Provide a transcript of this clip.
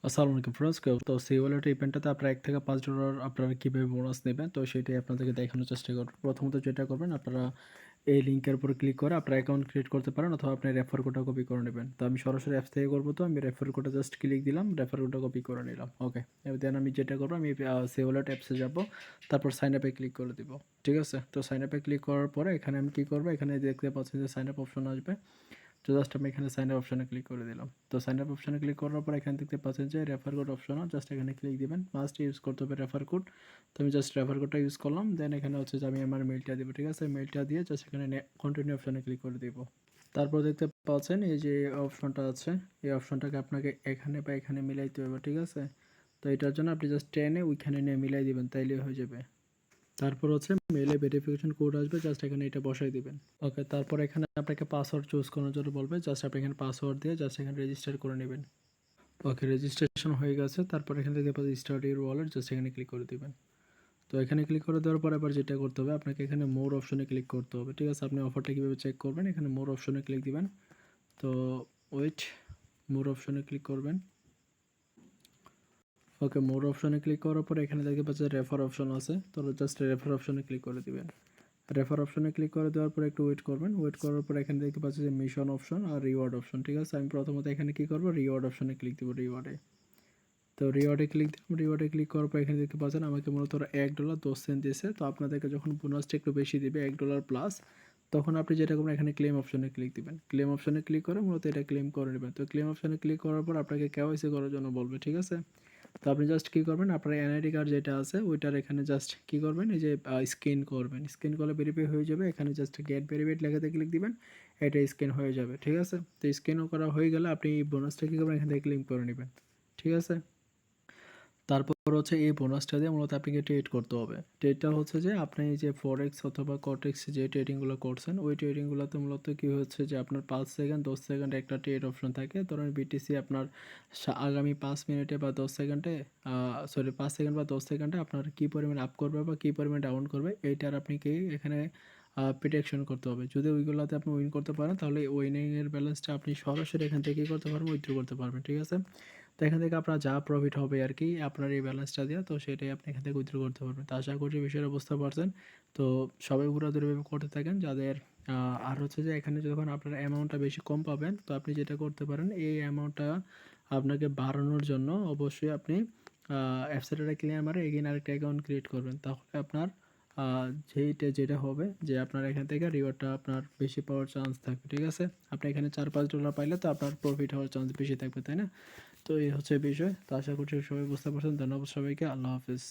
আসসালামু আলাইকুম ফ্রেন্ডস। তো সেই ওয়ালেট ইভেন্টটাতে আপনারা $1 থেকে $5 আপনারা কীভাবে বোনাস নেবেন, তো সেটাই আপনাদেরকে দেখানোর চেষ্টা করব। প্রথমত যেটা করবেন, আপনারা এই লিঙ্কের উপর ক্লিক করে আপনার অ্যাকাউন্ট ক্রিয়েট করতে পারেন, অথবা আপনি রেফার কোডটা কপি করে নেবেন। তো আমি সরাসরি অ্যাপস থেকে করবো, তো আমি রেফার কোডটা জাস্ট ক্লিক দিলাম, রেফার কোডটা কপি করে নিলাম। ওকে, এবার দেন আমি যেটা করবো, আমি সেই ওয়ালেট অ্যাপসে যাবো, তারপর সাইন আপে ক্লিক করে দিব। ঠিক আছে, তো সাইন আপে ক্লিক করার পরে এখানে আমি কী করবো, এখানে দেখতে পাচ্ছি যে সাইন আপ অপশন আসবে। তো জাস্ট আমি এখানে সাইন আপ অপশনে ক্লিক করে দিলাম। তো সাইন আপ অপশনে ক্লিক করার পর এখানে দেখতে পাচ্ছেন যে রেফার কোড অপশনও জাস্ট এখানে ক্লিক দিবেন। মাস্ট ইউজ করতে হবে রেফার কোড। তো আমি জাস্ট রেফার কোডটা ইউজ করলাম। দেন এখানে হচ্ছে যে আমি আমার মেলটা দেবো। ঠিক আছে, মেলটা দিয়ে জাস্ট এখানে কন্টিনিউ অপশনে ক্লিক করে দিব। তারপর দেখতে পাচ্ছেন এই যে অপশনটা আছে, এই অপশনটাকে আপনাকে এখানে বা এখানে মিলাইতে হবে। ঠিক আছে, তো এটার জন্য আপনি জাস্ট টেনে ওইখানে নিয়ে মিলাই দিবেন, তাইলে হয়ে যাবে। তারপর হচ্ছে মেলে ভেরিফিকেশন কোড আসবে, জাস্ট এখানে এটা বসাই দিবেন। ওকে, তারপর এখানে আপনাকে পাসওয়ার্ড চুজ করার জন্য বলবে, জাস্ট আপনি এখানে পাসওয়ার্ড দিয়ে জাস্ট এখানে রেজিস্টার করে নেবেন। ওকে, রেজিস্ট্রেশন হয়ে গেছে। তারপর এখান থেকে স্টার্ট ইউর ওয়ালেট, জাস্ট এখানে ক্লিক করে দিবেন। তো এখানে ক্লিক করে দেওয়ার পর এবার যেটা করতে হবে, আপনাকে এখানে মোর অপশনে ক্লিক করতে হবে। ঠিক আছে, আপনি অফারটা কীভাবে চেক করবেন, এখানে মোর অপশনে ক্লিক দিবেন। তো ওয়েট, মোর অপশনে ক্লিক করবেন। ওকে, মোর অপশনে ক্লিক করার পর এখানে দেখতে পাচ্ছেন রেফার অপশন আছে, তো জাস্ট রেফার অপশনে ক্লিক করে দিবেন। রেফার অপশনে ক্লিক করে দেওয়ার পর একটু ওয়েট করবেন। ওয়েট করার পর এখানে দেখতে পাচ্ছি যে মিশন অপশন আর রিওয়ার্ড অপশন। ঠিক আছে, আমি প্রথমত এখানে কি করব, রিওয়ার্ড অপশনে ক্লিক দেবো। রিওয়ার্ডে, তো রিওয়ার্ডে ক্লিক দিলাম। রিওয়ার্ডে ক্লিক করার পর এখানে দেখতে পাচ্ছেন আমাকে মূলত $1.10 দিয়েছে। তো আপনাদেরকে যখন বোনাসটা একটু বেশি দিবে, $1 প্লাস, তখন আপনি যেটা করবেন, এখানে ক্লেম অপশনে ক্লিক দিবেন। ক্লেম অপশনে ক্লিক করে মূলত এটা ক্লেম করে নেবেন। তো ক্লেম অপশনে ক্লিক করার পর আপনাকে কেওয়াইসি করার জন্য বলবে। ঠিক আছে, তো আপনি জাস্ট কী করবেন, আপনার এনআইডি কার্ড যেটা আছে ওইটার এখানে জাস্ট কী করবেন, এই যে স্ক্যান করবেন। স্ক্যান করলে ভেরিফাই হয়ে যাবে। এখানে জাস্ট গেট ভেরিফাইড লেখাতে ক্লিক দিবেন, এটা স্ক্যান হয়ে যাবে। ঠিক আছে, তো স্ক্যানও করা হয়ে গেলে আপনি এই বোনাসটা কী করবেন, এখান থেকে ক্লেম করে নেবেন। ঠিক আছে, তারপর হচ্ছে এই বোনাসটা দিয়ে মূলত আপনাকে ট্রেড করতে হবে। ট্রেডটা হচ্ছে যে আপনি এই যে ফরেক্স অথবা কটেক্স যে ট্রেডিংগুলো করছেন, ওই ট্রেডিংগুলোতে মূলত কী হচ্ছে যে আপনার 5 সেকেন্ড 10 সেকেন্ড একটা ট্রেড অপশন থাকে। ধরুন বিটিসি আপনার আগামী 5 মিনিটে বা 10 সেকেন্ডে, 5 সেকেন্ড বা 10 সেকেন্ডে আপনার কী পরিমাণ আপ করবে বা কী পরিমাণ ডাউন করবে, এইটার আপনি কি এখানে প্রেডিকশন করতে হবে। যদি ওইগুলোতে আপনি উইন করতে পারেন, তাহলে উইনিংয়ের ব্যালেন্সটা আপনি সরাসরি এখান থেকে কী করতে পারবেন, উইথড্র করতে পারবেন। ঠিক আছে, তো এখান থেকে আপনার যা প্রফিট হবে আর কি আপনার এই ব্যালেন্সটা দিয়ে, তো সেটাই আপনি এখান থেকে উইথড্র করতে পারবেন। তো আশা করছি বিষয়টা বুঝতে পারছেন। তো সবাই ঘোরাঘুরিভাবে করতে থাকেন যাদের আর হচ্ছে যে এখানে যখন আপনার অ্যামাউন্টটা বেশি কম পাবেন, তো আপনি যেটা করতে পারেন, এই অ্যামাউন্টটা আপনাকে বাড়ানোর জন্য অবশ্যই আপনি অ্যাপসেটা ক্লিয়ার মারে এগেইন আরেকটা অ্যাকাউন্ট ক্রিয়েট করবেন। তাহলে আপনার যেটা হবে যে আপনার এখান থেকে রিওয়ার্ডটা আপনার বেশি পাওয়ার চান্স থাকবে। ঠিক আছে, আপনি এখানে $4-5 পাইলে তো আপনার প্রফিট হওয়ার চান্স বেশি থাকবে, তাই না? তো এই হচ্ছে বিষয়। তো আশা করছি সবাই বুঝতে পারছেন। ধন্যবাদ সবাইকে। আল্লাহ হাফিজ।